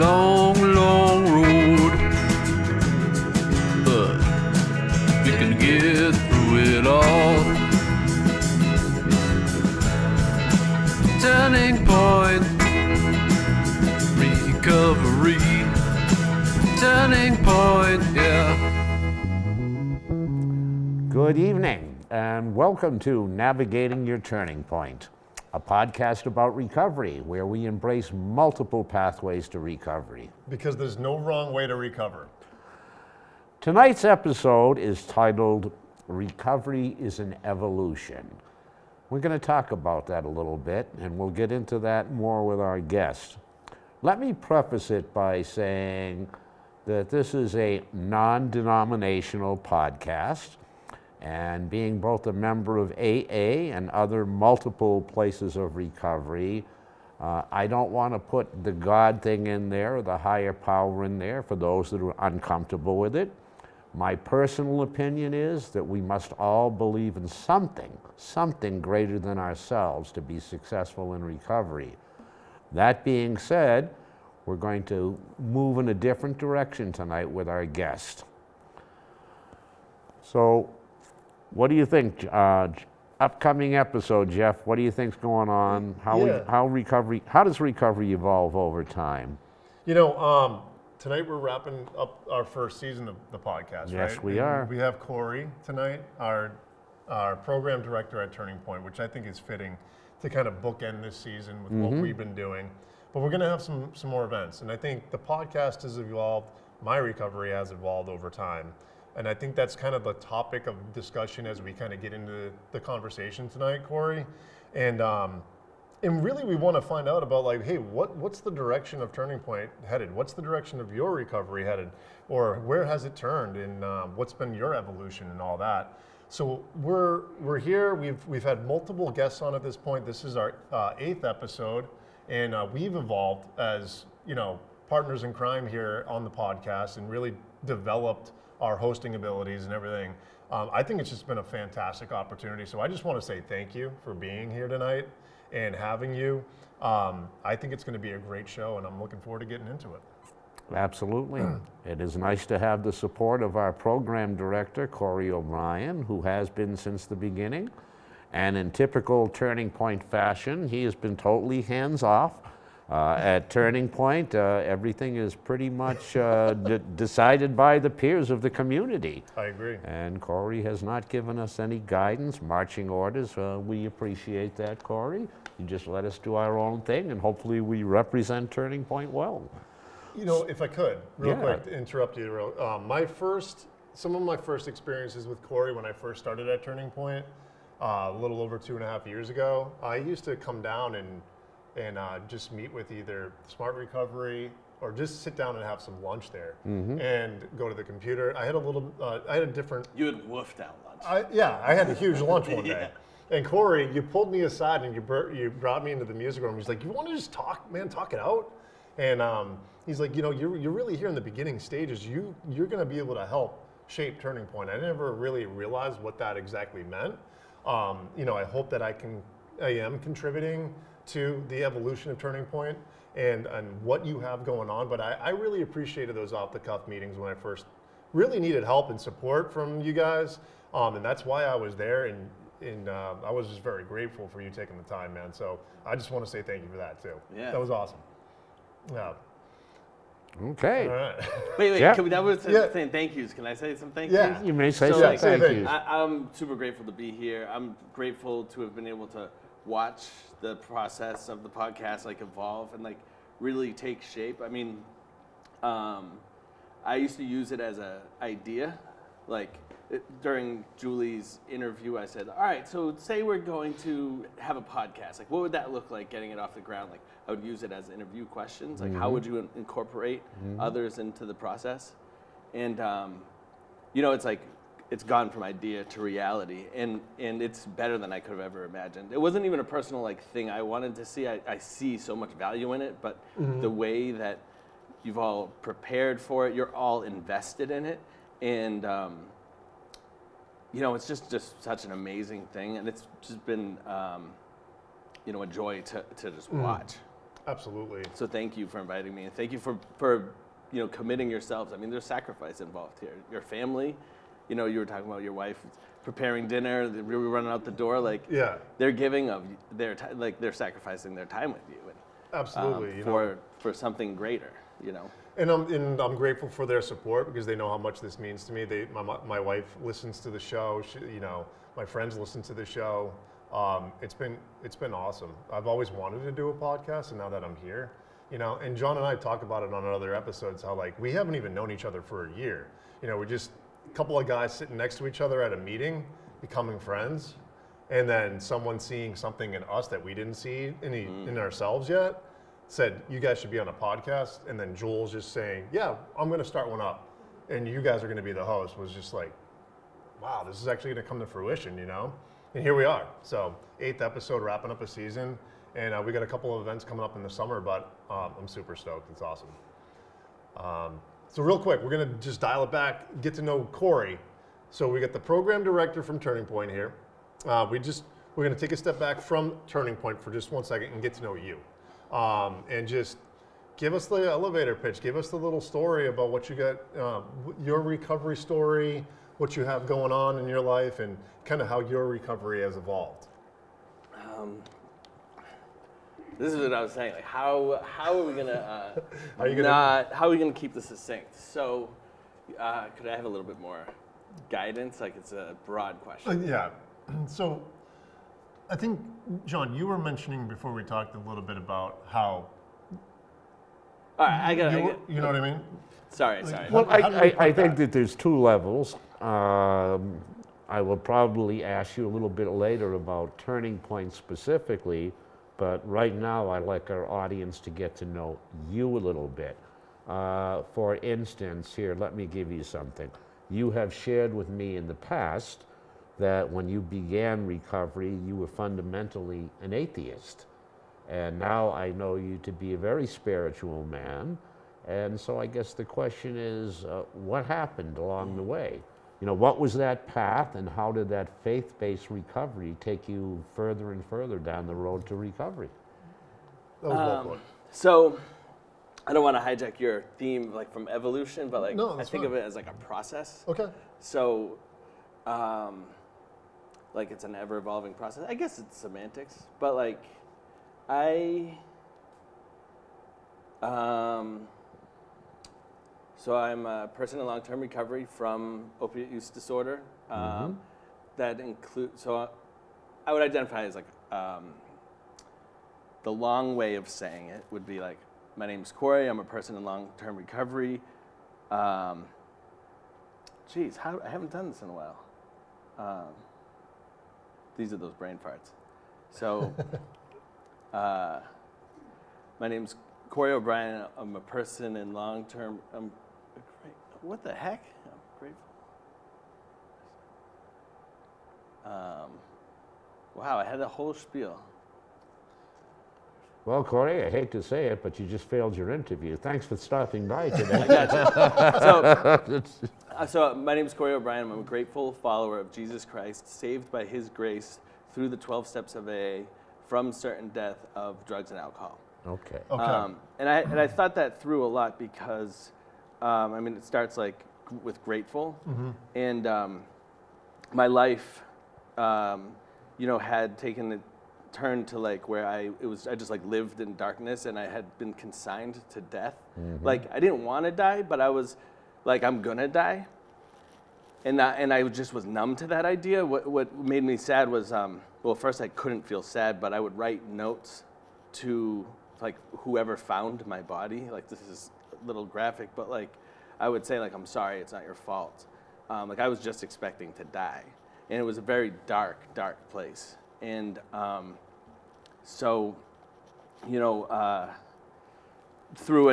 long, long road, but you can get through it all. Turning point, recovery. Turning point, yeah. Good evening, and welcome to Navigating Your Turning Point, a podcast about recovery where we embrace multiple pathways to recovery. Because there's no wrong way to recover. Tonight's episode is titled, Recovery is an Evolution. We're going to talk about that a little bit, and we'll get into that more with our guest. Let me preface it by saying that this is a non-denominational podcast, and being both a member of AA and other multiple places of recovery, I don't want to put the God thing in there or the higher power in there for those that are uncomfortable with it. My personal opinion is that we must all believe in something greater than ourselves to be successful in recovery. That being said, we're going to move in a different direction tonight with our guest. So, what do you think? Upcoming episode, Jeff, what do you think's going on? How does recovery evolve over time? You know, tonight we're wrapping up our first season of the podcast, right? Yes, we are. We have Corey tonight, our program director at Turning Point, which I think is fitting to kind of bookend this season with what we've been doing. But we're going to have some more events, and I think the podcast has evolved. My recovery has evolved over time, and I think that's kind of the topic of discussion as we kind of get into the conversation tonight, Corey. And really, we want to find out about, like, hey, what's the direction of Turning Point headed? What's the direction of your recovery headed? Or where has it turned? And what's been your evolution and all that? So we're here. We've had multiple guests on at this point. This is our 8th episode, and we've evolved as, you know, partners in crime here on the podcast and really developed our hosting abilities and everything. I think it's just been a fantastic opportunity. So I just want to say thank you for being here tonight and having you. I think it's going to be a great show, and I'm looking forward to getting into it. Absolutely. It is nice to have the support of our program director, Corey O'Brien, who has been since the beginning. And in typical Turning Point fashion, he has been totally hands-off. At Turning Point, everything is pretty much decided by the peers of the community. I agree. And Corey has not given us any guidance, marching orders. We appreciate that, Corey. You just let us do our own thing, and hopefully we represent Turning Point well. You know, if I could, real quick, to interrupt you, some of my first experiences with Corey when I first started at Turning Point, a little over 2.5 years ago, I used to come down and just meet with either Smart Recovery or just sit down and have some lunch there and go to the computer. I had a different... You had woofed out lunch. I had a huge lunch one day. And Corey, you pulled me aside and you brought me into the music room. He's like, you want to just talk, man, talk it out? And he's like, you know, you're really here in the beginning stages. You're going to be able to help shape Turning Point. I never really realized what that exactly meant. You know, I hope that I am contributing to the evolution of Turning Point and what you have going on. But I really appreciated those off-the-cuff meetings when I first really needed help and support from you guys. And that's why I was there, and I was just very grateful for you taking the time, man. So I just want to say thank you for that, too. Yeah. That was awesome. Yeah. Okay. All right. Wait, Yeah. can we, that was saying thank yous. Can I say some thank yous? Yeah. You may say So, some like, thank yous. I'm super grateful to be here. I'm grateful to have been able to watch the process of the podcast like evolve and like really take shape. I mean, I used to use it as an idea. Like during Julie's interview, I said, all right, so say we're going to have a podcast. Like, what would that look like getting it off the ground? Like, I would use it as interview questions. Like, how would you incorporate others into the process? And, you know, it's like, it's gone from idea to reality, and it's better than I could have ever imagined. It wasn't even a personal like thing I wanted to see. I see so much value in it, but the way that you've all prepared for it, you're all invested in it, and you know, it's just such an amazing thing, and it's just been you know, a joy to just watch. Absolutely. So thank you for inviting me, and thank you for committing yourselves. I mean, there's sacrifice involved here. Your family, you were talking about your wife preparing dinner, we were running out the door. Like, Yeah. they're giving of their time, like they're sacrificing their time with you, and Absolutely. for something greater. And I'm grateful for their support because they know how much this means to me. My wife listens to the show. My friends listen to the show. It's been awesome. I've always wanted to do a podcast, and now that I'm here, and John and I talk about it on other episodes, how like we haven't even known each other for a year. We're just a couple of guys sitting next to each other at a meeting, becoming friends, and then someone seeing something in us that we didn't see in ourselves yet, said, you guys should be on a podcast. And then Joel's just saying, yeah, I'm going to start one up, and you guys are going to be the host, was just like, wow, this is actually going to come to fruition, And here we are. So 8th episode, wrapping up a season. And we got a couple of events coming up in the summer, but I'm super stoked. It's awesome. So real quick, we're going to just dial it back, get to know Corey. So we got the program director from Turning Point here. We're going to take a step back from Turning Point for just 1 second and get to know you. And just give us the elevator pitch. Give us the little story about what you got, your recovery story, what you have going on in your life, and kind of how your recovery has evolved. This is what I was saying. Like, how are we gonna how are we gonna keep this succinct? So, could I have a little bit more guidance? Like, it's a broad question. Yeah. So, I think, John, you were mentioning before we talked a little bit about how. All right, you know what I mean? Sorry. Well, I think that there's two levels. I will probably ask you a little bit later about Turning Point specifically, but right now I'd like our audience to get to know you a little bit. For instance, here, let me give you something. You have shared with me in the past that when you began recovery, you were fundamentally an atheist. And now I know you to be a very spiritual man. And so I guess the question is, what happened along the way? What was that path, and how did that faith-based recovery take you further and further down the road to recovery? That was well put. So, I don't want to hijack your theme, like, from evolution, but like, No, I that's think fine. of it as like a process. Okay. So, like, it's an ever-evolving process. I guess it's semantics, but like, so I'm a person in long-term recovery from opiate use disorder. That includes, so I would identify as like, the long way of saying it would be like, my name's Corey, I'm a person in long-term recovery. I haven't done this in a while. These are those brain farts. So, my name's Corey O'Brien. I'm a person in long-term. What the heck? I'm grateful. Wow, I had a whole spiel. Well, Corey, I hate to say it, but you just failed your interview. Thanks for stopping by today. I got you. So my name is Corey O'Brien. I'm a grateful follower of Jesus Christ, saved by His grace through the 12 steps of AA from certain death of drugs and alcohol. Okay. And I thought that through a lot because, it starts like with grateful, and my life, had taken a turn to like where I just like lived in darkness, and I had been consigned to death. Like, I didn't want to die, but I was like, I'm gonna die, and I just was numb to that idea. What made me sad was, first I couldn't feel sad, but I would write notes to like whoever found my body. Like, this is a little graphic, but like I would say like, I'm sorry, it's not your fault. Like, I was just expecting to die, and it was a very dark place. And so, through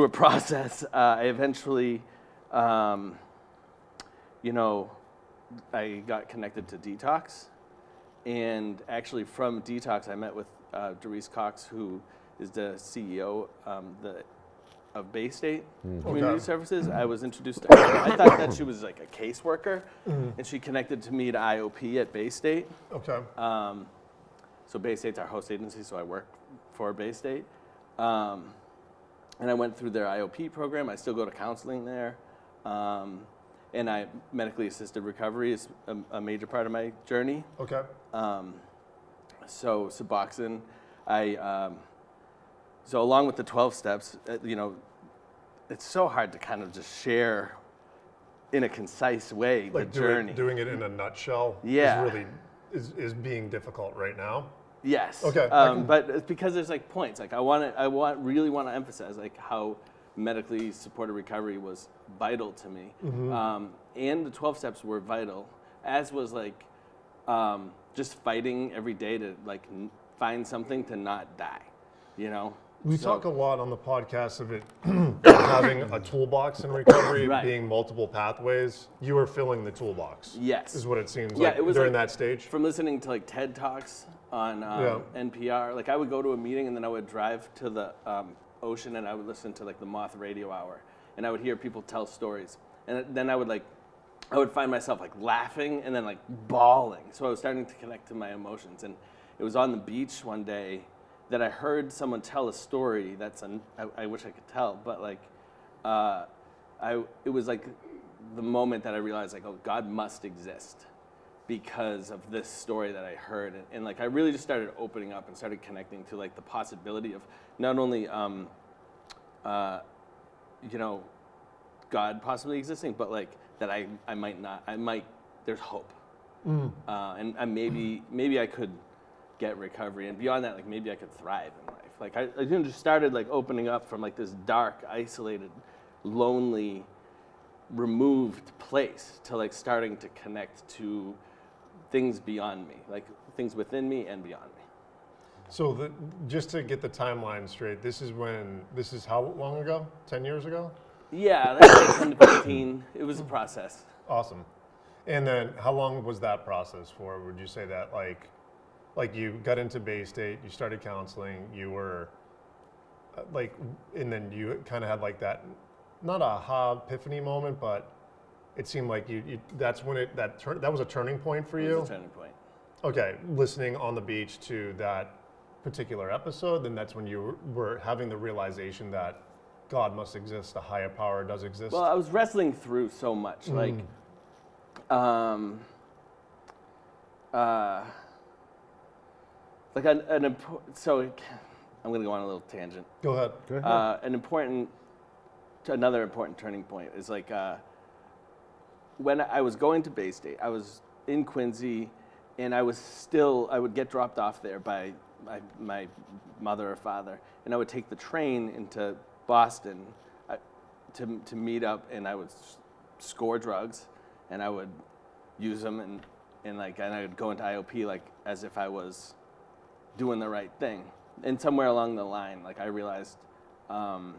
a process, I eventually, I got connected to Detox, and actually from Detox, I met with Doris Cox, who is the CEO of Bay State Community Services. I was introduced to her. I thought that she was like a caseworker, and she connected to me to IOP at Bay State. Okay. So Bay State's our host agency, so I work before Bay State. And I went through their IOP program. I still go to counseling there. And medically assisted recovery is a major part of my journey. Okay. So Suboxone, so along with the 12 steps, it's so hard to kind of just share in a concise way Like the journey. doing it in a nutshell Yeah. is really is being difficult right now. Yes. Okay, But it's because there's like points. Like I really want to emphasize like how medically supported recovery was vital to me, and the 12 steps were vital, as was like just fighting every day to like find something to not die. We talk a lot on the podcast of it having a toolbox in recovery, Right. being multiple pathways. You were filling the toolbox. Yes. Is what it seems Yeah, like it was during like- that stage. From listening to like TED Talks on NPR, like I would go to a meeting and then I would drive to the ocean and I would listen to like the Moth Radio Hour and I would hear people tell stories and then I would find myself like laughing and then like bawling. So I was starting to connect to my emotions, and it was on the beach one day that I heard someone tell a story I wish I could tell, but like it was like the moment that I realized like, oh, God must exist because of this story that I heard, and like I really just started opening up and started connecting to like the possibility of not only God possibly existing, but like that I might there's hope, and maybe I could get recovery, and beyond that, like maybe I could thrive in life. Like I just started like opening up from like this dark, isolated, lonely, removed place to like starting to connect to things beyond me, like things within me and beyond me. So just to get the timeline straight, this is how long ago? 10 years ago? Yeah, that's like 10 to 15. It was a process. Awesome. And then how long was that process for? Would you say that like you got into Bay State, you started counseling, you were and then you kind of had like that, not aha epiphany moment, but it seemed like that's when that was a turning point for you? It was a turning point. Okay, listening on the beach to that particular episode, then that's when you were having the realization that God must exist, a higher power does exist. Well, I was wrestling through so much, so I'm going to go on a little tangent. Go ahead. Another important turning point is like when I was going to Bay State, I was in Quincy, and I would get dropped off there by my mother or father, and I would take the train into Boston to meet up, and I would score drugs, and I would use them, and I would go into IOP like as if I was doing the right thing. And somewhere along the line, like I realized no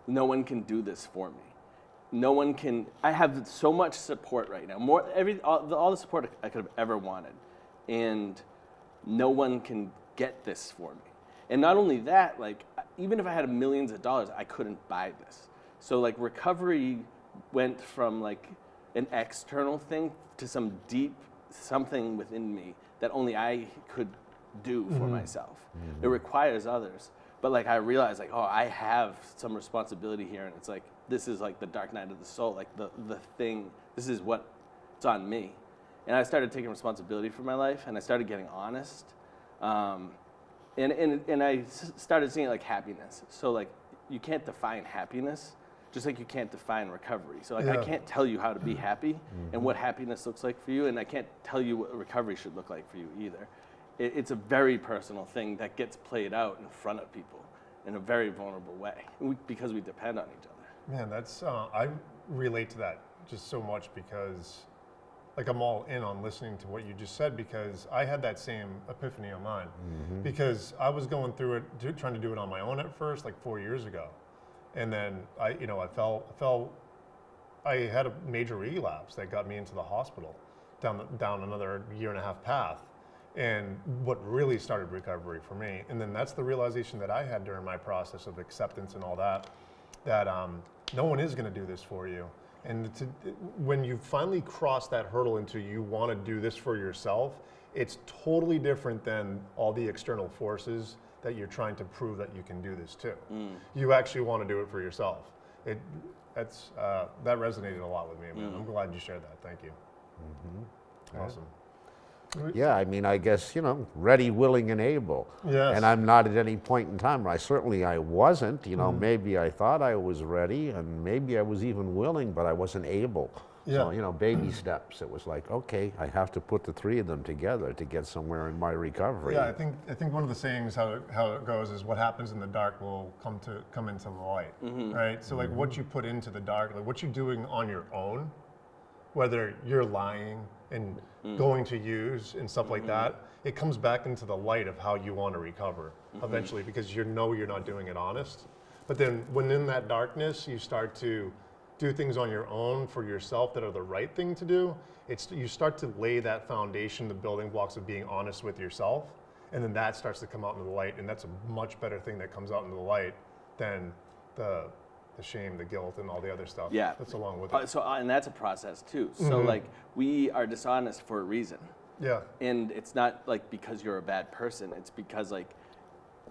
one can do this for me. No one can. I have so much support right now, all the support I could have ever wanted, and no one can get this for me. And not only that, like even if I had millions of dollars, I couldn't buy this. So like recovery went from like an external thing to some deep something within me that only I could do for myself. It requires others. But like I realized like, oh, I have some responsibility here, and it's like this is like the dark night of the soul, like the thing, this is it's on me. And I started taking responsibility for my life, and I started getting honest. And I started seeing like happiness. So like you can't define happiness, just like you can't define recovery. So like I can't tell you how to be happy and what happiness looks like for you, and I can't tell you what recovery should look like for you either. It's a very personal thing that gets played out in front of people in a very vulnerable way because we depend on each other. Man, that's I relate to that just so much because like I'm all in on listening to what you just said, because I had that same epiphany on mine because I was going through it, trying to do it on my own at first, like 4 years ago. And then I had a major relapse that got me into the hospital down another 1.5-year path. And what really started recovery for me, and then that's the realization that I had during my process of acceptance and all that no one is going to do this for you. And when you finally cross that hurdle into you want to do this for yourself, it's totally different than all the external forces that you're trying to prove that you can do this too. You actually want to do it for yourself. That resonated a lot with me, man. I'm glad you shared that. Thank you. Awesome. Yeah, I mean, I guess, ready, willing, and able. Yes. And I'm not at any point in time. I wasn't. Maybe I thought I was ready, and maybe I was even willing, but I wasn't able. Yeah. So, baby steps. It was like, okay, I have to put the three of them together to get somewhere in my recovery. Yeah, I think one of the sayings how it goes is what happens in the dark will come into the light, right? So like what you put into the dark, like what you're doing on your own, whether you're lying and going to use and stuff like that, it comes back into the light of how you want to recover eventually, because you're not doing it honest. But then when in that darkness, you start to do things on your own for yourself that are the right thing to do, you start to lay that foundation, the building blocks of being honest with yourself, and then that starts to come out into the light, and that's a much better thing that comes out into the light than the shame, the guilt, and all the other stuff that's along with it. And that's a process too. So like we are dishonest for a reason. Yeah. And it's not like because you're a bad person. It's because like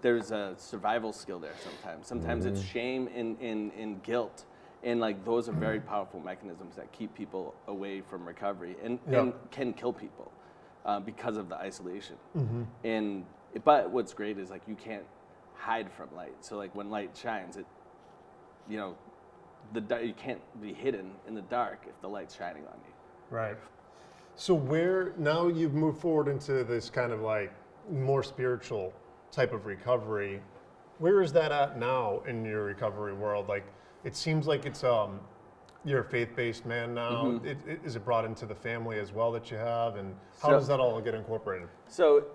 there's a survival skill there sometimes. Sometimes it's shame and guilt. And like those are very powerful mechanisms that keep people away from recovery and can kill people because of the isolation. But what's great is like you can't hide from light. So like when light shines, you can't be hidden in the dark if the light's shining on you. Right. So now you've moved forward into this kind of like more spiritual type of recovery. Where is that at now in your recovery world? Like, it seems like it's you're a faith-based man now. Is it brought into the family as well that you have, and how does that all get incorporated? So,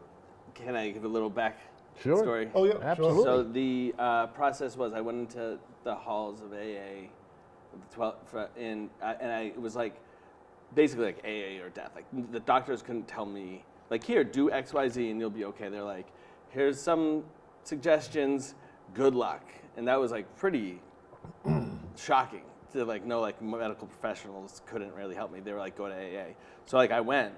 can I give a little back story? Oh yeah, absolutely. So the process was I went into the halls of AA, it was like basically like AA or death. Like the doctors couldn't tell me like, here, do X, Y, Z, and you'll be okay. They're like, here's some suggestions. Good luck. And that was like pretty shocking to like know like medical professionals couldn't really help me. They were like, go to AA. So like I went,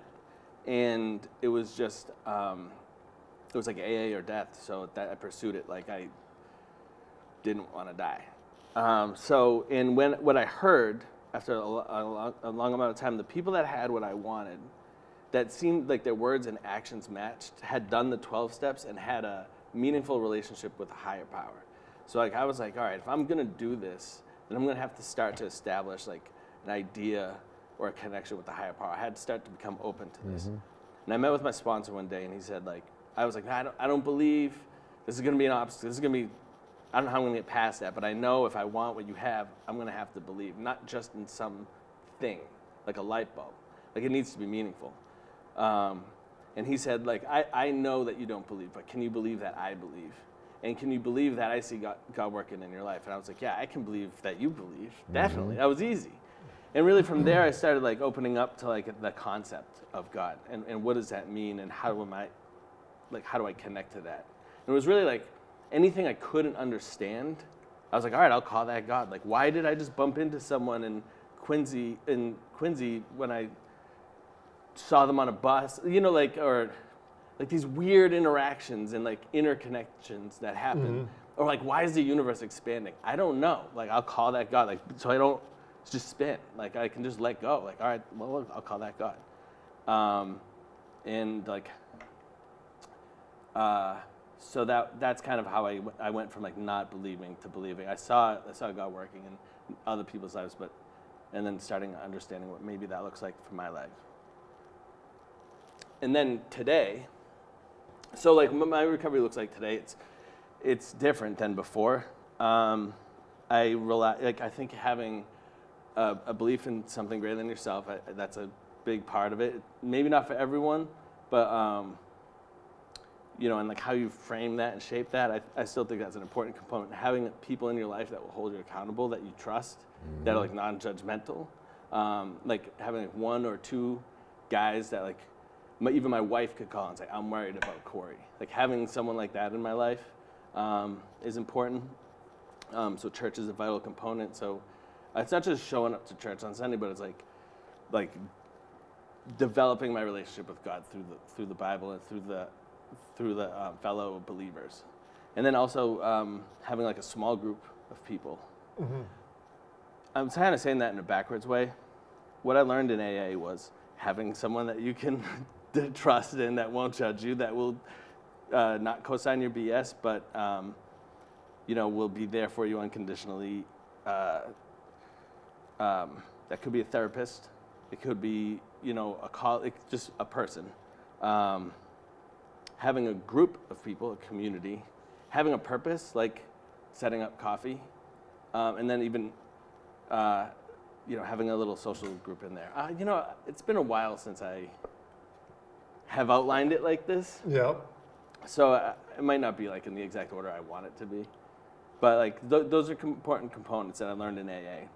and it was just it was like AA or death. So that I pursued it like I didn't want to die. And what I heard after a long amount of time, the people that had what I wanted, that seemed like their words and actions matched, had done the 12 steps and had a meaningful relationship with a higher power. So like I was like, all right, if I'm gonna do this, then I'm gonna have to start to establish like an idea or a connection with the higher power. I had to start to become open to this. And I met with my sponsor one day, and he said like, I was like, I don't believe this is gonna be an obstacle. This is gonna be, I don't know how I'm gonna get past that, but I know if I want what you have, I'm gonna have to believe, not just in some thing, like a light bulb. Like it needs to be meaningful. And he said, like, I know that you don't believe, but can you believe that I believe? And can you believe that I see God working in your life? And I was like, yeah, I can believe that you believe. Definitely. That was easy. And really from there, I started like opening up to like the concept of God and what does that mean, and how do I connect to that? And it was really like anything I couldn't understand, I was like, all right, I'll call that God. Like, why did I just bump into someone in Quincy when I saw them on a bus, or like these weird interactions and like interconnections that happen, or like why is the universe expanding? I don't know. Like I'll call that God. Like so I don't just spin. Like I can just let go. Like all right, well I'll call that God. So that's kind of how I went from like not believing to believing. I saw God working in other people's lives, and then starting understanding what maybe that looks like for my life. And then today, so like my recovery looks like today, it's different than before. I think having a belief in something greater than yourself, that's a big part of it. Maybe not for everyone, but and like how you frame that and shape that, I still think that's an important component. Having people in your life that will hold you accountable, that you trust, that are like non-judgmental, like having like one or two guys that like. Even my wife could call and say, I'm worried about Corey. Like having someone like that in my life is important. So church is a vital component. So it's not just showing up to church on Sunday, but it's like developing my relationship with God through the Bible and through the fellow believers. And then also having like a small group of people. I'm kind of saying that in a backwards way. What I learned in AA was having someone that you can trust and that won't judge you, that will not co-sign your BS, but will be there for you unconditionally. That could be a therapist. It could be, a colleague, just a person. Having a group of people, a community, having a purpose, like setting up coffee, and then even, having a little social group in there. It's been a while since I have outlined it like this. Yeah. So it might not be like in the exact order I want it to be, but like those are important components that I learned in AA,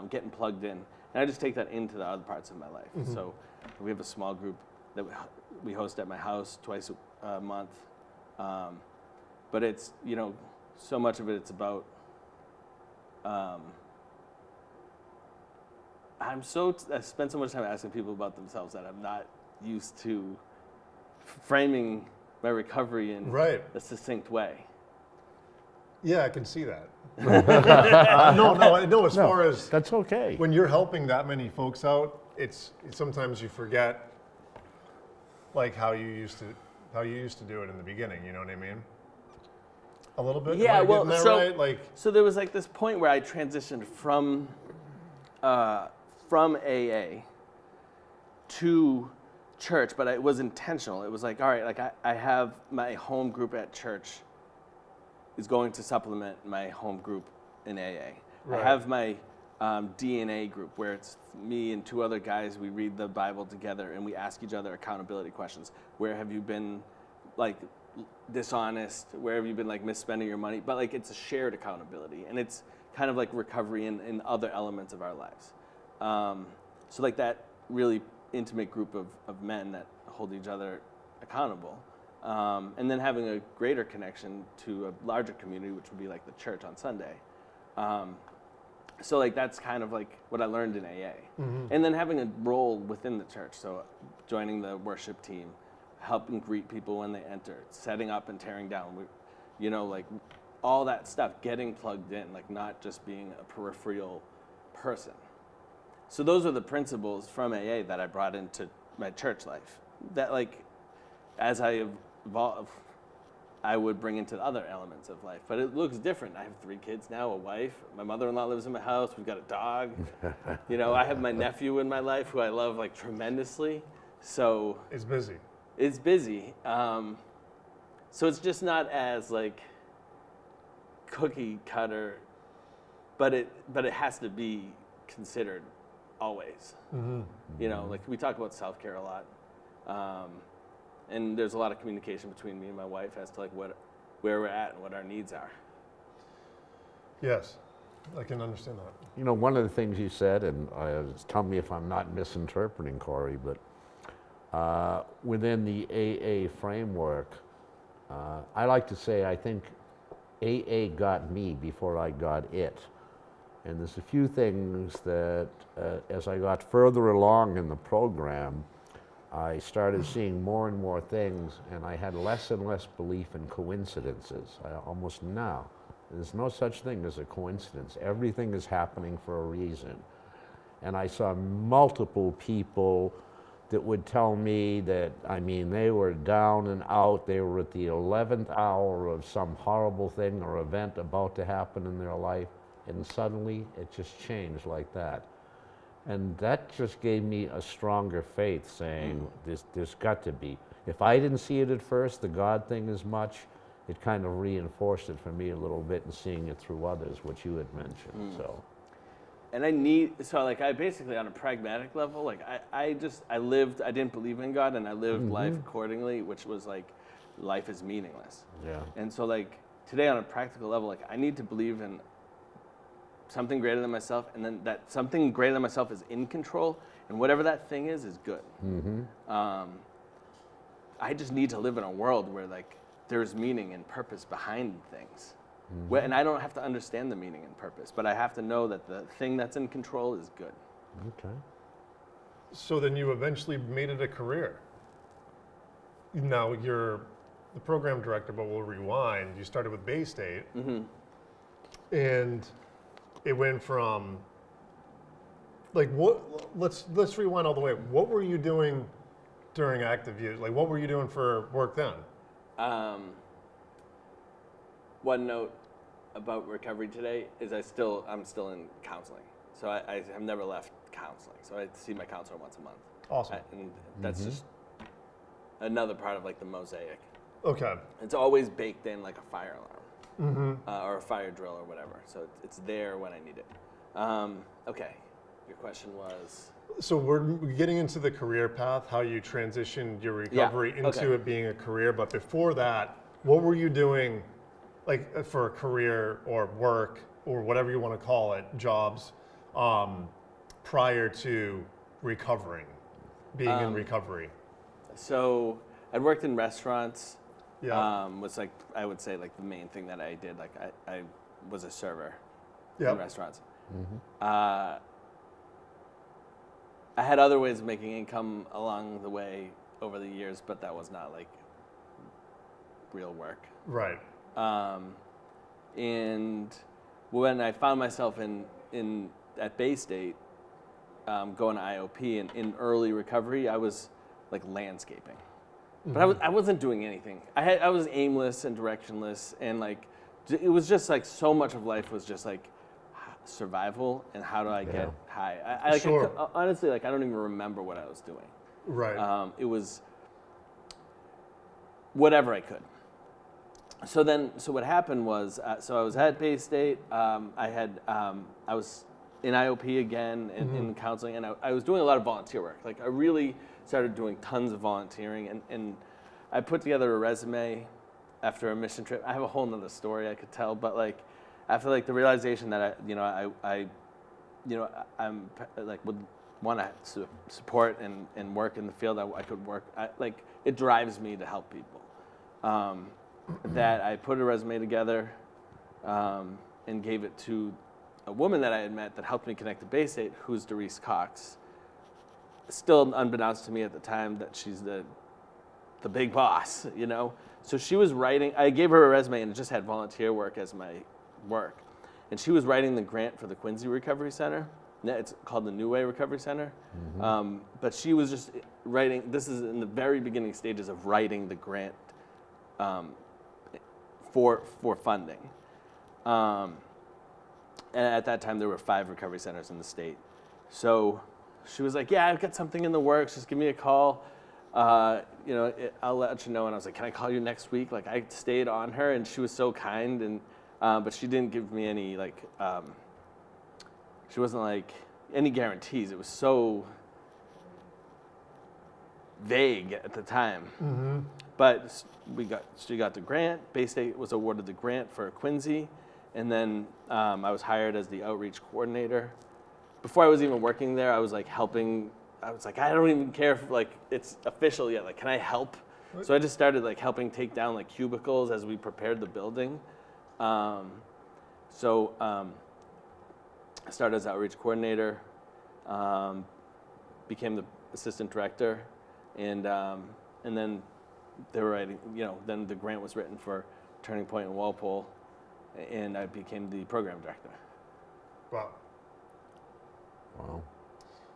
getting plugged in, and I just take that into the other parts of my life. So we have a small group that we host at my house twice a month, but it's so much of it it's about. I spend so much time asking people about themselves that I'm not used to framing my recovery in a succinct way. Yeah, I can see that. No. As far as that's okay. When you're helping that many folks out, it's sometimes you forget, like how you used to do it in the beginning. You know what I mean? A little bit. Yeah. Well, so there was like this point where I transitioned from AA to church, but it was intentional. It was like, all right, like I have my home group at church is going to supplement my home group in AA. Right. I have my DNA group where it's me and two other guys. We read the Bible together and we ask each other accountability questions. Where have you been like dishonest? Where have you been like misspending your money? But like it's a shared accountability, and it's kind of like recovery in other elements of our lives. So like that really intimate group of men that hold each other accountable. And then having a greater connection to a larger community, which would be like the church on Sunday. So like that's kind of like what I learned in AA. And then having a role within the church. So joining the worship team, helping greet people when they enter, setting up and tearing down, like all that stuff, getting plugged in, like not just being a peripheral person. So those are the principles from AA that I brought into my church life. That like, as I evolve, I would bring into other elements of life. But it looks different. I have 3 kids now, a wife. My mother-in-law lives in my house. We've got a dog. I have my nephew in my life who I love like tremendously. So it's busy. It's busy. So it's just not as like cookie cutter, but it has to be considered always. Like we talk about self-care a lot. And there's a lot of communication between me and my wife as to like where we're at and what our needs are. Yes, I can understand that. One of the things you said, and tell me if I'm not misinterpreting, Corey, but within the AA framework, I like to say I think AA got me before I got it. And there's a few things that as I got further along in the program, I started seeing more and more things, and I had less and less belief in coincidences. Almost now, there's no such thing as a coincidence. Everything is happening for a reason. And I saw multiple people that would tell me that, they were down and out. They were at the 11th hour of some horrible thing or event about to happen in their life, and suddenly it just changed like that. And that just gave me a stronger faith, saying there's got to be. If I didn't see it at first, the God thing as much, it kind of reinforced it for me a little bit, and seeing it through others, which you had mentioned. So. And I basically on a pragmatic level, like I didn't believe in God, and I lived life accordingly, which was like, life is meaningless. Yeah. And so like today on a practical level, like I need to believe in something greater than myself, and then that something greater than myself is in control, and whatever that thing is good. I just need to live in a world where like there's meaning and purpose behind things. And I don't have to understand the meaning and purpose, but I have to know that the thing that's in control is good. Okay. So then you eventually made it a career. Now you're the program director, but we'll rewind. You started with Bay State, Mm-hmm. and it went from like what? Let's rewind all the way. What were you doing during active use? Like, what were you doing for work then? One note about recovery today is I'm still in counseling, so I have never left counseling. So I see my counselor once a month. Awesome. And that's just another part of like the mosaic. Okay. It's always baked in like a fire alarm or a fire drill or whatever. So it's there when I need it. Okay, your question was? So we're getting into the career path, how you transitioned your recovery into it being a career. But before that, what were you doing, like for a career or work or whatever you want to call it, jobs, prior to recovering, being in recovery? So I'd worked in restaurants. Yeah. Was like, I would say like the main thing that I did. Like I was a server Yep. in restaurants. I had other ways of making income along the way over the years, but that was not like real work. Right. And when I found myself at Bay State, going to IOP and in early recovery, I was like landscaping, but I wasn't doing anything. I was aimless and directionless, and like it was just like so much of life was just like survival and how do I get high. Sure. Honestly, like I don't even remember what I was doing. Right. It was whatever I could. So what happened was, so I was at Bay State. I was in IOP again and in counseling, and I was doing a lot of volunteer work. Like I really started doing tons of volunteering, and I put together a resume after a mission trip. I have a whole nother story I could tell, but like after like the realization that I'm like would want to support and work in the field I could work. Like it drives me to help people. That I put a resume together and gave it to a woman that I had met that helped me connect to Bay State, who's Doris Cox. Still unbeknownst to me at the time that she's the big boss, you know? So she was writing, I gave her a resume and it just had volunteer work as my work. And she was writing the grant for the Quincy Recovery Center. It's called the New Way Recovery Center. But she was just writing, this is in the very beginning stages of writing the grant for funding. And at that time, there were 5 recovery centers in the state. So she was like, yeah, I've got something in the works. Just give me a call. I'll let you know. And I was like, can I call you next week? Like, I stayed on her, and she was so kind. And but she didn't give me any, like, she wasn't, like, any guarantees. It was so vague at the time. But she got the grant. Bay State was awarded the grant for Quincy. And then I was hired as the outreach coordinator. Before I was even working there, I was like helping. I was like, I don't even care if like it's official yet. Like, can I help? So I just started like helping take down like cubicles as we prepared the building. I started as outreach coordinator, became the assistant director, and then they were writing. Then the grant was written for Turning Point in Walpole. And I became the program director. Wow.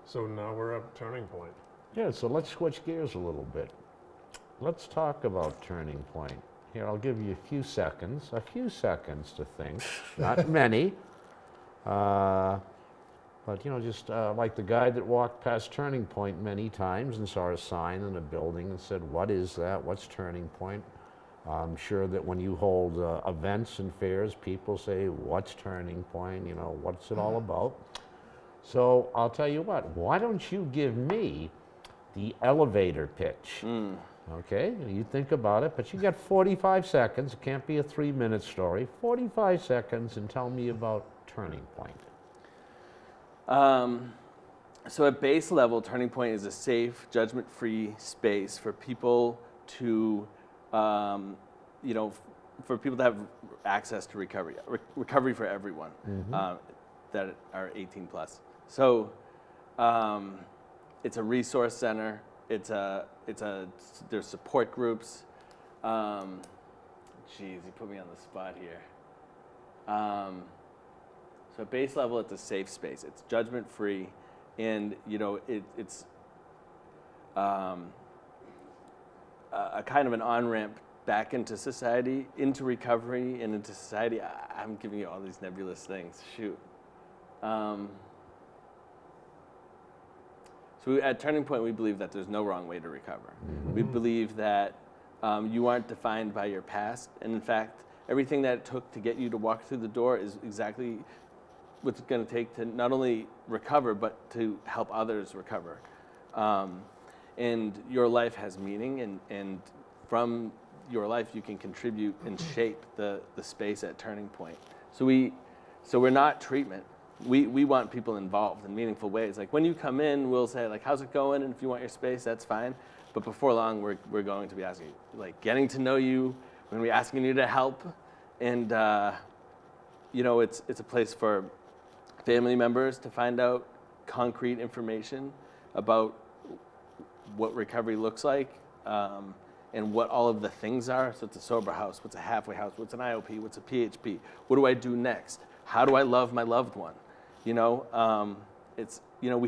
So now we're at Turning Point. Yeah, so let's switch gears a little bit. Let's talk about Turning Point. Here, I'll give you a few seconds to think. Not many. But, just like the guy that walked past Turning Point many times and saw a sign in a building and said, what is that? What's Turning Point? I'm sure that when you hold events and fairs, people say, what's Turning Point? What's it all about? So I'll tell you what, why don't you give me the elevator pitch? Okay, you think about it, but you got 45 seconds. It can't be a 3-minute story. 45 seconds and tell me about Turning Point. So at base level, Turning Point is a safe, judgment-free space for people to for people to have access to recovery for everyone that are 18 plus. So it's a resource center. There's support groups. Geez, you put me on the spot here. So at base level, it's a safe space. It's judgment-free, and it's a kind of an on-ramp back into society, into recovery, and into society. I'm giving you all these nebulous things. Shoot. So at Turning Point, we believe that there's no wrong way to recover. Mm-hmm. We believe that you aren't defined by your past, and in fact, everything that it took to get you to walk through the door is exactly what it's going to take to not only recover, but to help others recover. And your life has meaning, and from your life you can contribute and shape the space at Turning Point. So we're not treatment. We want people involved in meaningful ways. Like when you come in, we'll say like, how's it going? And if you want your space, that's fine. But before long, we're going to be asking you, like getting to know you, we're going to be asking you to help. And it's a place for family members to find out concrete information about what recovery looks like, and what all of the things are. So it's a sober house, what's a halfway house, what's an IOP, what's a PHP, what do I do next? How do I love my loved one? We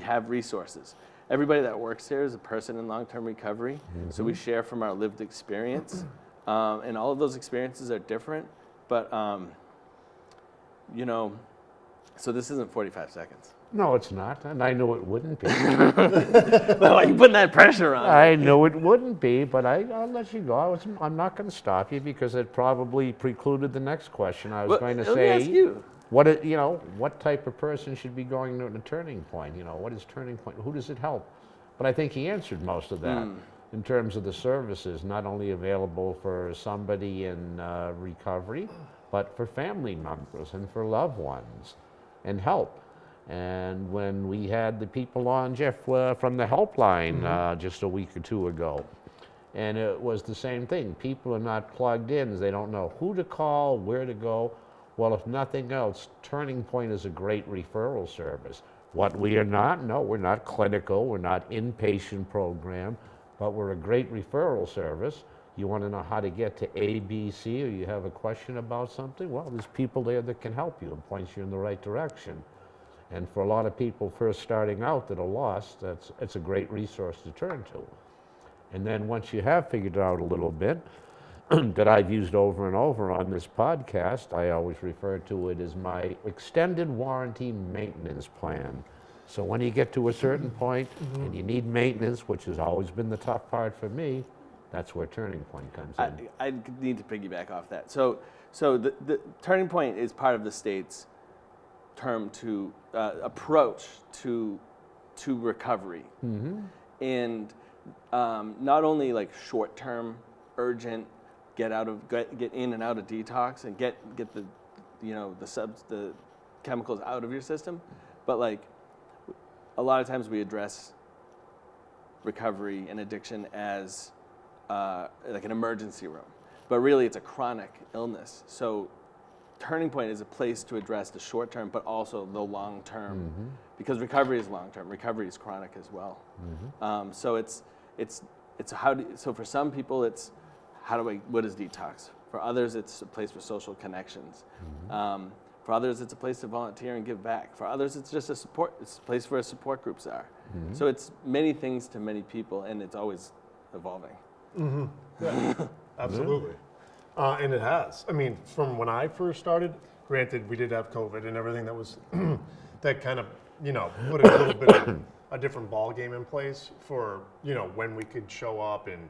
have resources. Everybody that works here is a person in long-term recovery, mm-hmm. So we share from our lived experience, and all of those experiences are different, but so this isn't 45 seconds. No, it's not, and I knew it wouldn't be. Well, why are you putting that pressure on? I knew it wouldn't be, but I'll let you go. I'm not going to stop you because it probably precluded the next question. I was going to say, let me ask you. What type of person should be going to a Turning Point? What is Turning Point? Who does it help? But I think he answered most of that in terms of the services, not only available for somebody in recovery, but for family members and for loved ones and help. And when we had the people on, Jeff, from the helpline just a week or two ago, and it was the same thing. People are not plugged in. They don't know who to call, where to go. Well, if nothing else, Turning Point is a great referral service. What we are not, no, we're not clinical, we're not inpatient program, but we're a great referral service. You want to know how to get to A, B, C, or you have a question about something? Well, there's people there that can help you and point you in the right direction. And for a lot of people first starting out that are lost, it's a great resource to turn to. And then once you have figured out a little bit, that I've used over and over on this podcast, I always refer to it as my extended warranty maintenance plan. So when you get to a certain point and you need maintenance, which has always been the tough part for me, that's where Turning Point comes in. I need to piggyback off that. So the Turning Point is part of the state's term to approach to recovery, and not only like short-term, urgent, get in and out of detox and get the the chemicals out of your system, but like a lot of times we address recovery and addiction as like an emergency room, but really it's a chronic illness. So Turning Point is a place to address the short term, but also the long term, because recovery is long term. Recovery is chronic as well. So so for some people it's what is detox? For others it's a place for social connections. For others it's a place to volunteer and give back. For others it's just it's a place where support groups are. So it's many things to many people, and it's always evolving. Yeah, absolutely. And it has. I mean, from when I first started, granted, we did have COVID and everything that was, that kind of, put a little bit of a different ball game in place for, when we could show up and,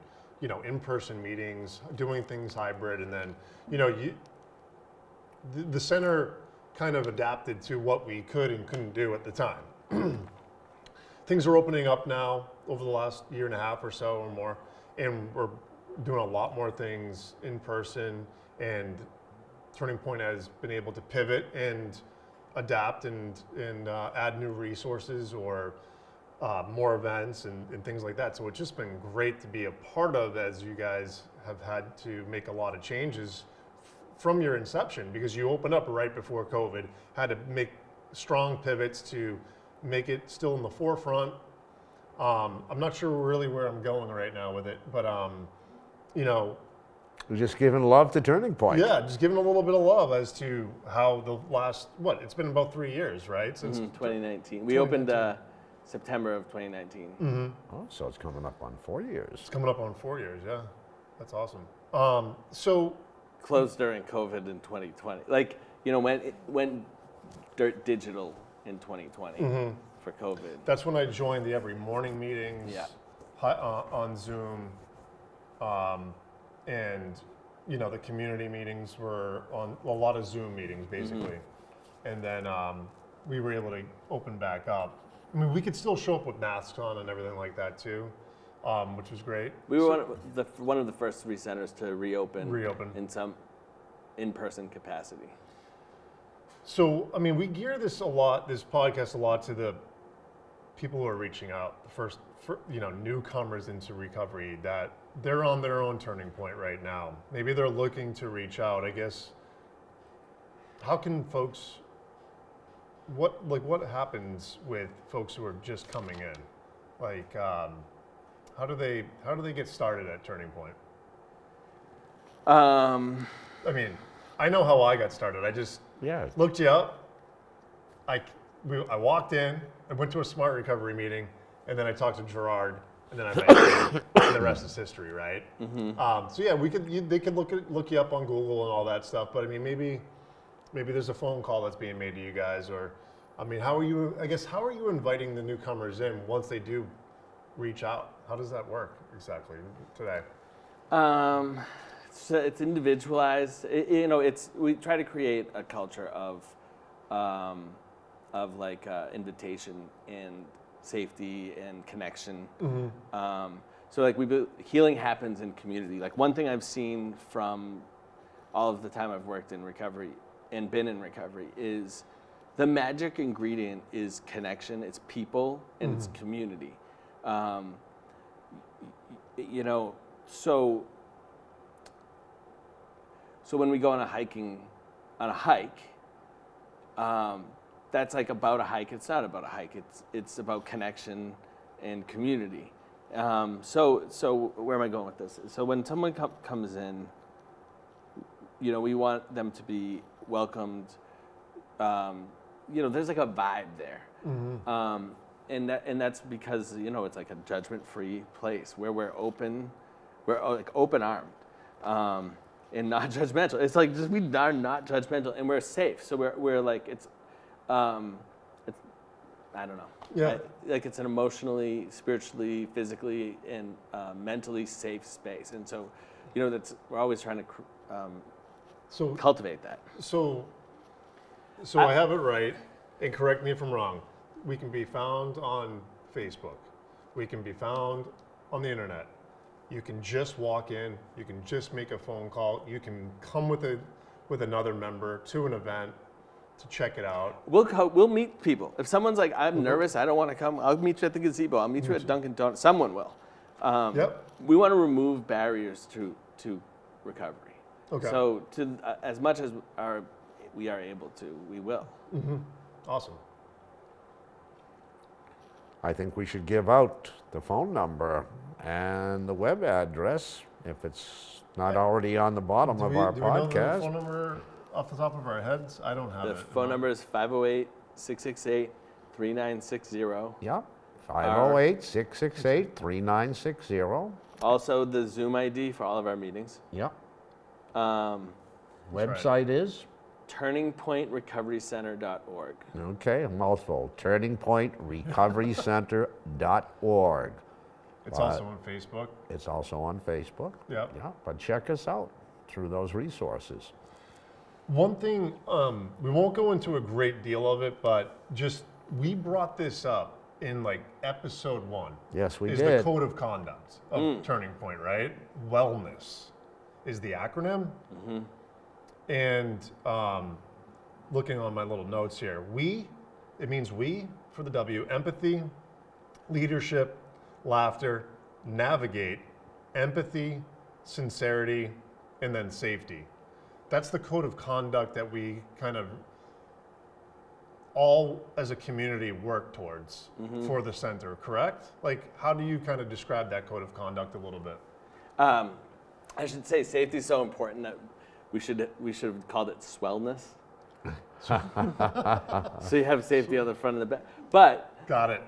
in-person meetings, doing things hybrid. And then, the center kind of adapted to what we could and couldn't do at the time. Things are opening up now over the last year and a half or so or more, and we're doing a lot more things in person, and Turning Point has been able to pivot and adapt and add new resources or more events and things like that. So it's just been great to be a part of, as you guys have had to make a lot of changes from your inception, because you opened up right before COVID, had to make strong pivots to make it still in the forefront. I'm not sure really where I'm going right now with it, but We're just giving love to Turning Point. Yeah, just giving a little bit of love as to how the last, it's been about 3 years, right? Since 2019. We opened September of 2019. Oh, so it's coming up on 4 years. It's coming up on 4 years, yeah. That's awesome. So Closed during COVID in 2020. Like, you know, when it went digital in 2020 for COVID. that's when I joined the every morning meetings on Zoom. And, you know, the community meetings were on a lot of Zoom meetings, basically. And then we were able to open back up. I mean, we could still show up with masks on and everything like that, too, which was great. We were one of the first 3 centers to reopen in some in-person capacity. So, I mean, we gear this podcast a lot to the people who are reaching out, newcomers into recovery, that they're on their own turning point right now. Maybe they're looking to reach out. I guess, how can folks, what happens with folks who are just coming in? Like, how do they get started at Turning Point? I mean, I know how I got started. I just looked you up. I walked in, I went to a Smart Recovery meeting, and then I talked to Gerard, and then I met you, and the rest is history, right? So yeah, they could look you up on Google and all that stuff. But I mean, maybe there's a phone call that's being made to you guys, or I mean, how are you inviting the newcomers in once they do reach out? How does that work exactly today? So it's individualized. We try to create a culture of invitation and safety and connection. So like healing happens in community. Like one thing I've seen from all of the time I've worked in recovery and been in recovery is the magic ingredient is connection. It's people and it's community. So when we go on a hike, that's like about a hike. It's not about a hike. It's about connection and community. So where am I going with this? So when someone comes in, we want them to be welcomed. There's like a vibe there, and that's because it's like a judgment-free place where we're open, like open-armed. And not judgmental. It's like we are not judgmental, and we're safe. So we're like it's I don't know. Yeah. Like it's an emotionally, spiritually, physically, and mentally safe space. And so, we're always trying to cultivate that. So I have it right, and correct me if I'm wrong. We can be found on Facebook. We can be found on the internet. You can just walk in. You can just make a phone call. You can come with another member to an event to check it out. We'll meet people. If someone's like, I'm nervous, I don't want to come, I'll meet you at the gazebo. I'll meet you at Dunkin' Donuts. Someone will. We want to remove barriers to recovery. Okay. So as much as we are able to, we will. Awesome. I think we should give out the phone number and the web address if it's not already on the bottom of our do we know the podcast. phone number off the top of our heads? I don't have it. The phone number is 508-668-3960. Yeah, 508-668-3960. Also the Zoom ID for all of our meetings. Yep. Um, Website is? TurningPointRecoveryCenter.org. Okay, a mouthful. TurningPointRecoveryCenter.org. It's also on Facebook. It's also on Facebook. Yep. Yeah, but check us out through those resources. One thing, we won't go into a great deal of it, but we brought this up in like episode 1. Yes, we did. did. Is the code of conduct of Turning Point, right? Wellness is the acronym. And looking on my little notes here, it means we for the W, empathy, leadership, laughter, navigate, empathy, sincerity, and then safety. That's the code of conduct that we kind of all as a community work towards for the center, correct? Like, how do you kind of describe that code of conduct a little bit? I should say safety is so important that we should have called it swellness. So you have safety on the front and the back. But Got it.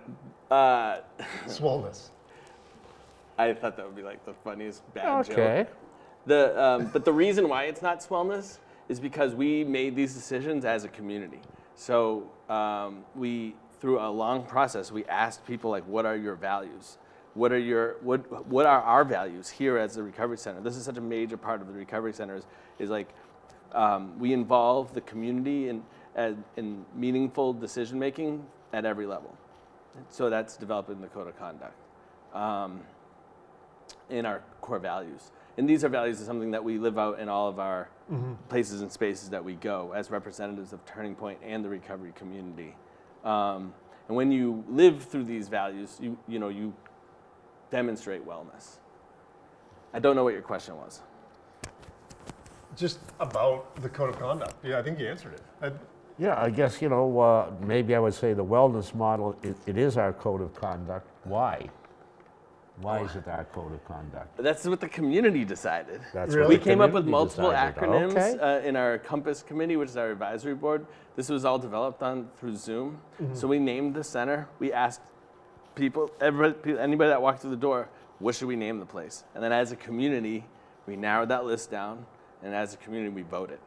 Swollenness. I thought that would be like the funniest bad Okay. joke. But the reason why it's not swellness is because we made these decisions as a community. So we, through a long process, we asked people like, what are your values? What are our values here as the recovery center? This is such a major part of the recovery center is like we involve the community in meaningful decision making at every level. So that's developing the code of conduct in our core values. And these are values of something that we live out in all of our places and spaces that we go as representatives of Turning Point and the recovery community. And when you live through these values, you demonstrate wellness. I don't know what your question was. Just about the code of conduct. Yeah, I think you answered it. Yeah, I guess, maybe I would say the wellness model, it is our code of conduct. Why? Why is it our code of conduct? That's what the community decided. That's Really? what We the came up with community multiple decided. acronyms Okay. in our Compass committee, which is our advisory board. This was all developed through Zoom. So we named the center. We asked people, anybody that walked through the door, what should we name the place? And then as a community, we narrowed that list down, and as a community, we voted.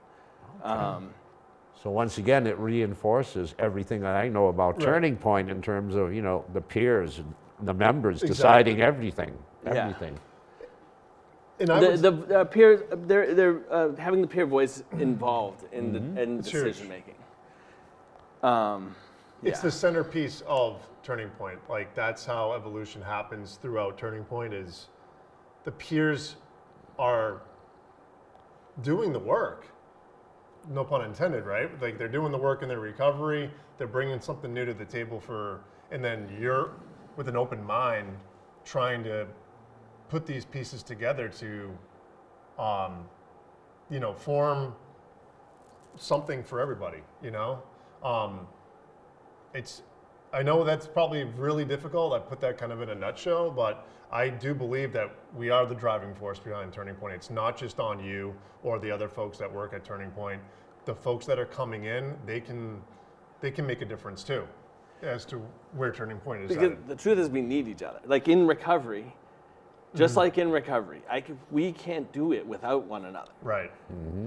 So once again, it reinforces everything that I know about Turning Point in terms of, the peers and the members deciding everything. Yeah. Everything. And I would, The peers, they're having the peer voice involved in the It's huge. decision making. it's the centerpiece of Turning Point. Like, that's how evolution happens throughout Turning Point is the peers are doing the work. No pun intended, right? Like, they're doing the work in their recovery. They're bringing something new to the table and then you're, with an open mind, trying to put these pieces together to, form something for everybody, I know that's probably really difficult. I put that kind of in a nutshell, but I do believe that we are the driving force behind Turning Point. It's not just on you or the other folks that work at Turning Point. The folks that are coming in, they can make a difference too, as to where Turning Point is Because at. the truth is we need each other. Like in recovery, just like in recovery, we can't do it without one another. Right.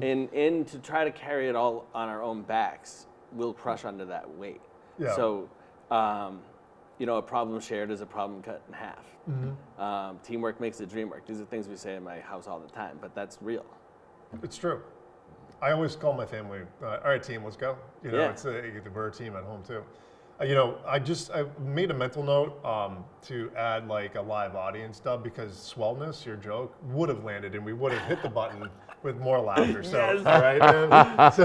And to try to carry it all on our own backs, we'll crush under that weight. Yeah. So, a problem shared is a problem cut in half. Teamwork makes the dream work. These are things we say in my house all the time, but that's real. It's true. I always call my family, all right, team, let's go. Yeah. We're a team at home too. I made a mental note to add like a live audience dub because Swellness, your joke, would have landed and we would have hit the button with more laughter. So, Yes. all right, man. So,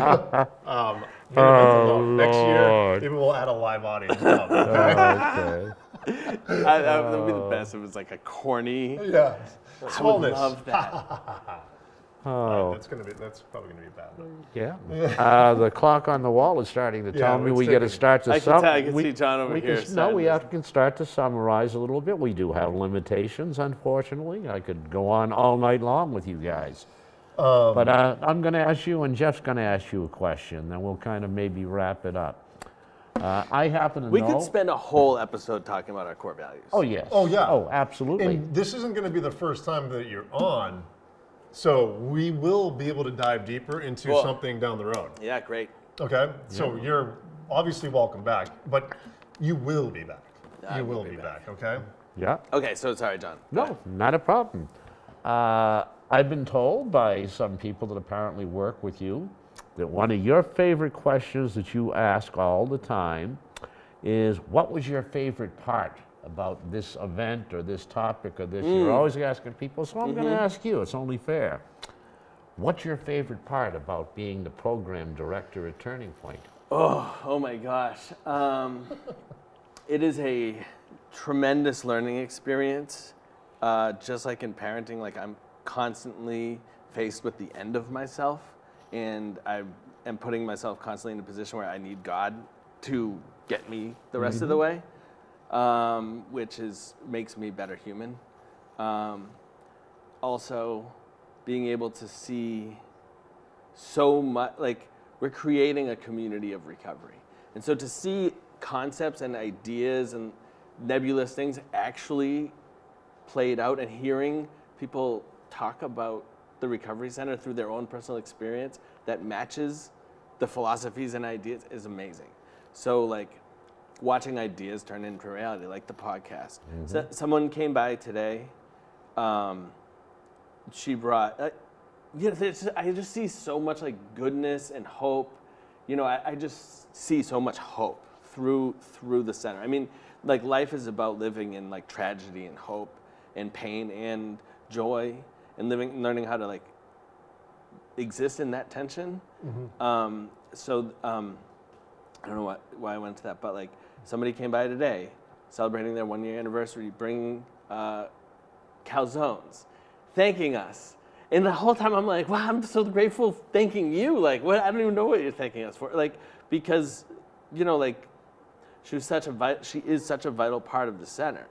made a mental note. Next year, Lord. maybe we'll add a live audience dub. Okay? Okay. That would be the best if it was like a corny. Yeah. I would Swellness. love that. Oh, That's probably gonna be bad. yeah. The clock on the wall is starting to tell me it's we got to ticking. start to I can see John over here. we can start to summarize a little bit. We do have limitations, unfortunately. I could go on all night long with you guys. But I'm going to ask you, and Jeff's going to ask you a question, then we'll kind of maybe wrap it up. I happen to We know. could spend a whole episode talking about our core values. Oh, yes. Oh, yeah. Oh, absolutely. And this isn't going to be the first time that you're on, so we will be able to dive deeper into Cool. something down the road. Yeah, great. Okay? So you're obviously welcome back, but you will be back. I You will will be be back. back, okay? Yeah. Okay, so sorry, John. No, not a problem. I've been told by some people that apparently work with you that one of your favorite questions that you ask all the time is, what was your favorite part about this event or this topic or this? You're always asking people, so I'm going to ask you. It's only fair. What's your favorite part about being the program director at Turning Point? Oh my gosh. It is a tremendous learning experience. Just like in parenting, like I'm constantly faced with the end of myself, and I am putting myself constantly in a position where I need God to get me the rest of the way, which makes me a better human. Also, being able to see so much, like we're creating a community of recovery. And so to see concepts and ideas and nebulous things actually played out and hearing people talk about the Recovery Center through their own personal experience that matches the philosophies and ideas is amazing. So like watching ideas turn into reality, like the podcast. So, someone came by today. She brought, I just see so much like goodness and hope. You know, I just see so much hope through the center. I mean, like life is about living in like tragedy and hope and pain and joy and learning how to like exist in that tension. I don't know why I went to that, but like somebody came by today celebrating their 1 year anniversary, bringing calzones, thanking us. And the whole time I'm like, wow, I'm so grateful thanking you. Like, what? I don't even know what you're thanking us for. Like, because, you know, like, she is such a vital part of the center.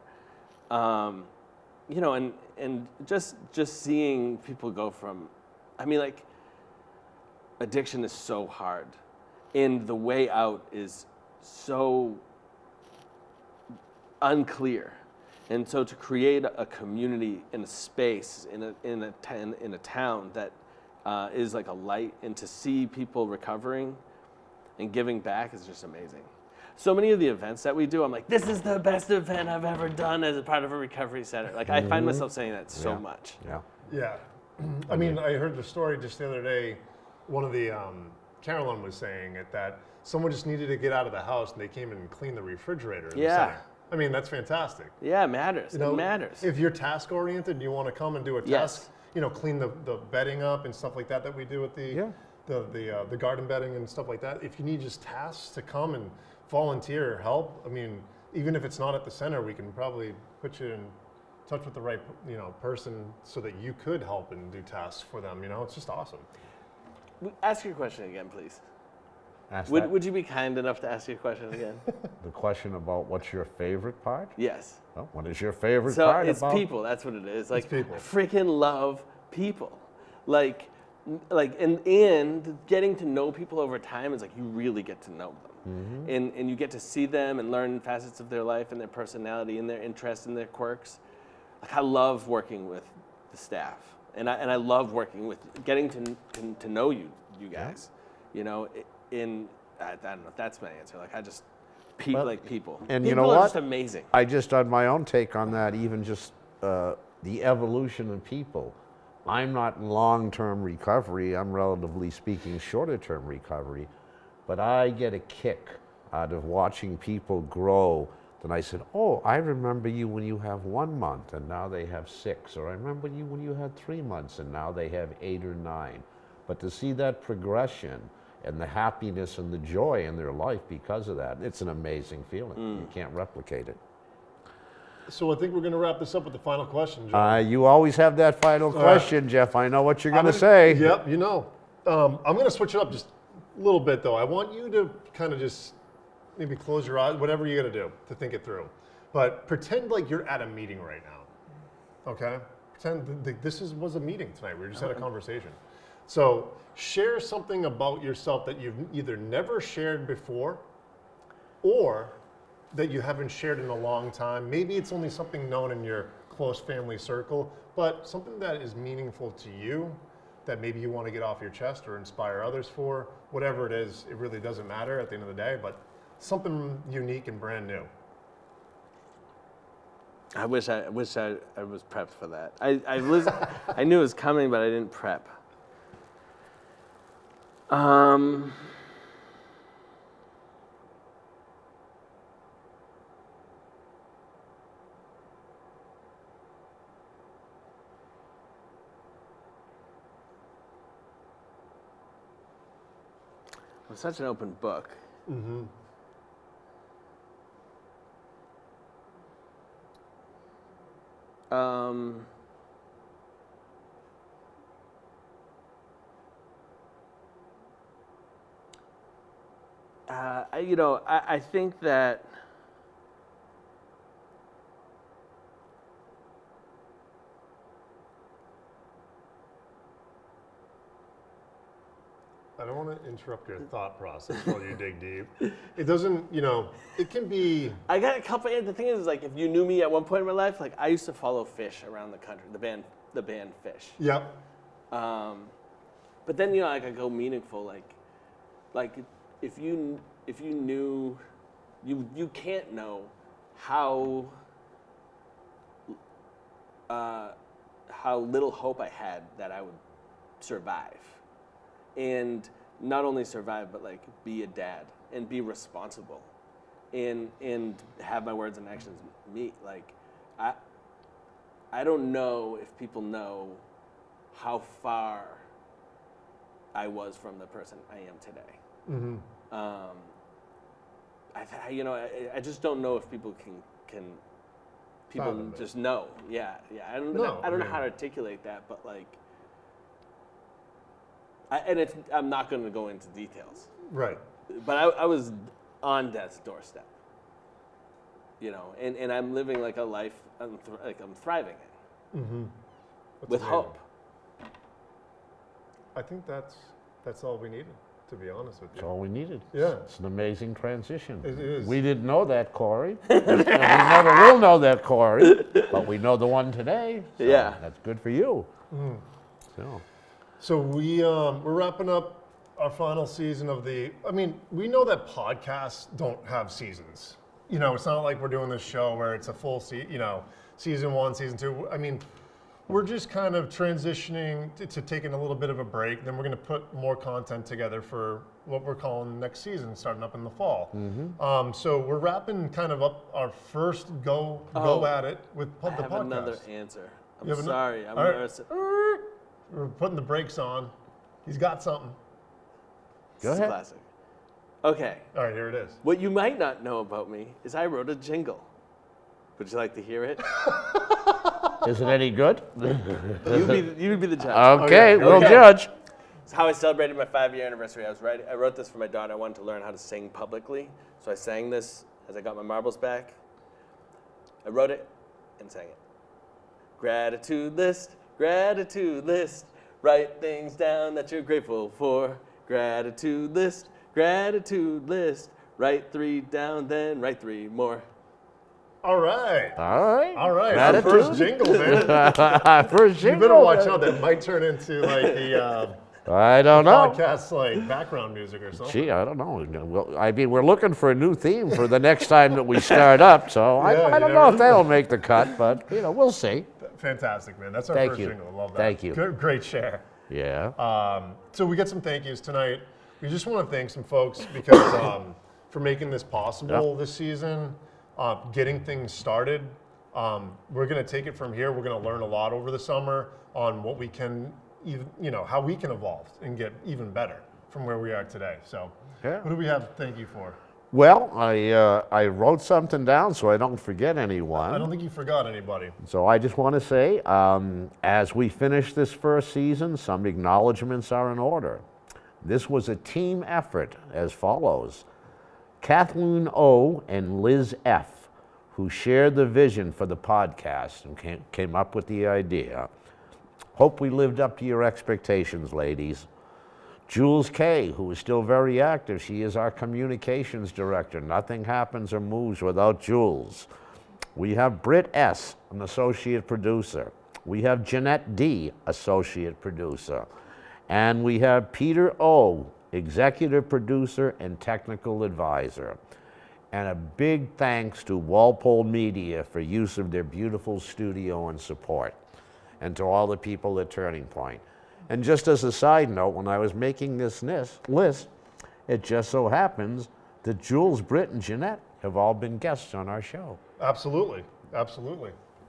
You know, and just seeing people go from, I mean, like, addiction is so hard. And the way out is so unclear. And so to create a community in a space, in a town that is like a light, and to see people recovering and giving back is just amazing. So many of the events that we do, I'm like, this is the best event I've ever done as a part of a recovery center. Like I find myself saying that so much. Yeah. I mean, I heard the story just the other day. One of the, Carolyn was saying it, that someone just needed to get out of the house and they came in and cleaned the refrigerator in the center. I mean, that's fantastic. Yeah, it matters. You know, it matters. If you're task oriented and you want to come and do a task, you know, clean the bedding up and stuff like that we do with the garden bedding and stuff like that. If you need just tasks to come and volunteer, help, I mean, even if it's not at the center, we can probably put you in touch with the right, you know, person so that you could help and do tasks for them. You know, it's just awesome. Ask your question again, please. Would you be kind enough to ask your question again? The question about what's your favorite part? Yes. Well, what is your favorite so part it's about? people. That's what it is. Like, people. I freaking love people. Like, and getting to know people over time is like you really get to know them, and you get to see them and learn facets of their life and their personality and their interests and their quirks. Like I love working with the staff, and I love working with getting to know you guys. You know. I don't know if that's my answer. Like I just like people. And people you know are what? Just amazing. I just on my own take on that, even just the evolution of people. I'm not in long-term recovery. I'm relatively speaking shorter-term recovery, but I get a kick out of watching people grow. Then I said, oh, I remember you when you have 1 month and now they have 6, or I remember you when you had 3 months and now they have 8 or 9. But to see that progression and the happiness and the joy in their life because of that, it's an amazing feeling. You can't replicate it. So I think we're going to wrap this up with the final question, John. You always have that final question, Jeff. I know what you're going to say. Yep, you know. I'm going to switch it up just a little bit, though. I want you to kind of just maybe close your eyes, whatever you got to do to think it through. But pretend like you're at a meeting right now, okay? Pretend this was a meeting tonight. We just had a conversation. So share something about yourself that you've either never shared before or that you haven't shared in a long time. Maybe it's only something known in your close family circle, but something that is meaningful to you that maybe you want to get off your chest or inspire others for. Whatever it is, it really doesn't matter at the end of the day, but something unique and brand new. I wish I was prepped for that. I knew it was coming, but I didn't prep. I'm such an open book. Mm-hmm. I think that I don't want to interrupt your thought process while you dig deep. It doesn't, it can be. I got a couple. The thing is, like, if you knew me at one point in my life, like, I used to follow Fish around the country, the band Fish. Yep. But then, like, I go meaningful, like if you knew, you can't know how little hope I had that I would survive, and not only survive, but like be a dad and be responsible, and have my words and actions meet. Like, I don't know if people know how far I was from the person I am today. Mm-hmm. I just don't know if people can people just know. Yeah. I don't know how to articulate that, but like, I'm not going to go into details. Right. But I was on death's doorstep. And I'm living like a life I'm thriving in. Mm-hmm. With amazing. hope. I think that's all we needed, to be honest with you. That's all we needed. Yeah. It's an amazing transition. It is. We didn't know that, Corey. And we never will know that, Corey. But we know the one today. So Yeah. That's good for you. Mm. So we're wrapping up our final season of we know that podcasts don't have seasons. It's not like we're doing this show where it's a full season 1, season 2. We're just kind of transitioning to taking a little bit of a break. Then we're going to put more content together for what we're calling next season, starting up in the fall. Mm-hmm. So we're wrapping kind of up our first go at it with the podcast. I have another answer. I'm You have sorry. I'm All right. nervous. We're putting the brakes on. He's got something. Go This is ahead. classic. Okay. All right, here it is. What you might not know about me is I wrote a jingle. Would you like to hear it? is it any good? You'd be the judge. Okay, we'll Okay. judge. It's how I celebrated my 5-year anniversary. I wrote this for my daughter. I wanted to learn how to sing publicly, so I sang this as I got my marbles back. I wrote it and sang it. Gratitude list, write things down that you're grateful for. Gratitude list, write 3 down, then write 3 more. All right. All right. All right. Our Gratitude. first jingle, man. First You jingle. better watch out. That might turn into like the I don't know. podcast like background music or something. Gee, I don't know. Well, we're looking for a new theme for the next time that we start up, so Yeah, I you don't know never if that'll make the cut, but, we'll see. Fantastic, man. That's our Thank first you. jingle. Love that. Thank you. Good, great share. Yeah. So we got some thank yous tonight. We just want to thank some folks because for making this possible this season, getting things started. We're going to take it from here. We're going to learn a lot over the summer on what we can, how we can evolve and get even better from where we are today. So, What do we have to thank you for? Well, I wrote something down so I don't forget anyone. I don't think you forgot anybody. So I just want to say, as we finish this first season, some acknowledgments are in order. This was a team effort as follows. Kathleen O. and Liz F., who shared the vision for the podcast and came up with the idea. Hope we lived up to your expectations, ladies. Jules K., who is still very active. She is our communications director. Nothing happens or moves without Jules. We have Britt S., an associate producer. We have Jeanette D., associate producer. And we have Peter O., executive producer and technical advisor. And a big thanks to Walpole Media for use of their beautiful studio and support. And to all the people at Turning Point. And just as a side note, when I was making this list, it just so happens that Jules, Britt, and Jeanette have all been guests on our show. Absolutely.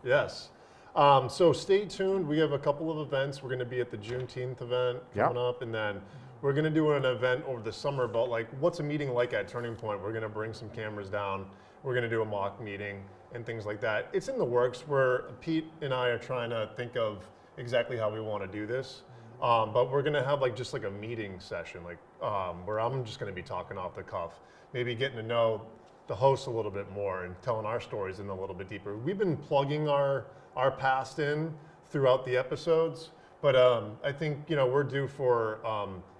Yes. So stay tuned. We have a couple of events. We're going to be at the Juneteenth event coming up, and then we're going to do an event over the summer about like what's a meeting like at Turning Point. We're going to bring some cameras down. We're going to do a mock meeting and things like that. It's in the works where Pete and I are trying to think of exactly how we want to do this. But we're going to have like just like a meeting session, like where I'm just going to be talking off the cuff, maybe getting to know the hosts a little bit more and telling our stories in a little bit deeper. We've been plugging our past in throughout the episodes, But I think, we're due for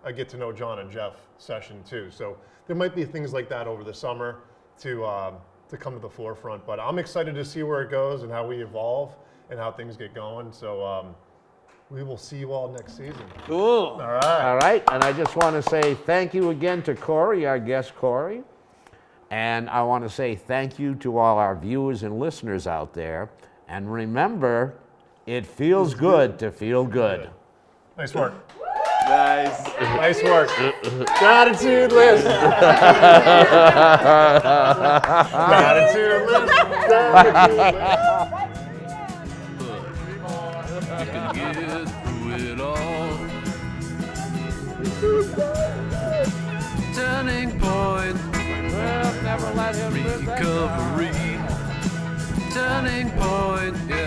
a get to know John and Jeff session too. So there might be things like that over the summer to come to the forefront. But I'm excited to see where it goes and how we evolve and how things get going. So we will see you all next season. Cool. All right. All right, and I just want to say thank you again to Corey, our guest Corey. And I want to say thank you to all our viewers and listeners out there. And remember, it feels good to feel good. Nice work. Nice. Nice work. Gratitude list. Gratitude list. Gratitude list. You can get through it all. Turning point, Well, never let him live that down. recovery. Turning point, yeah.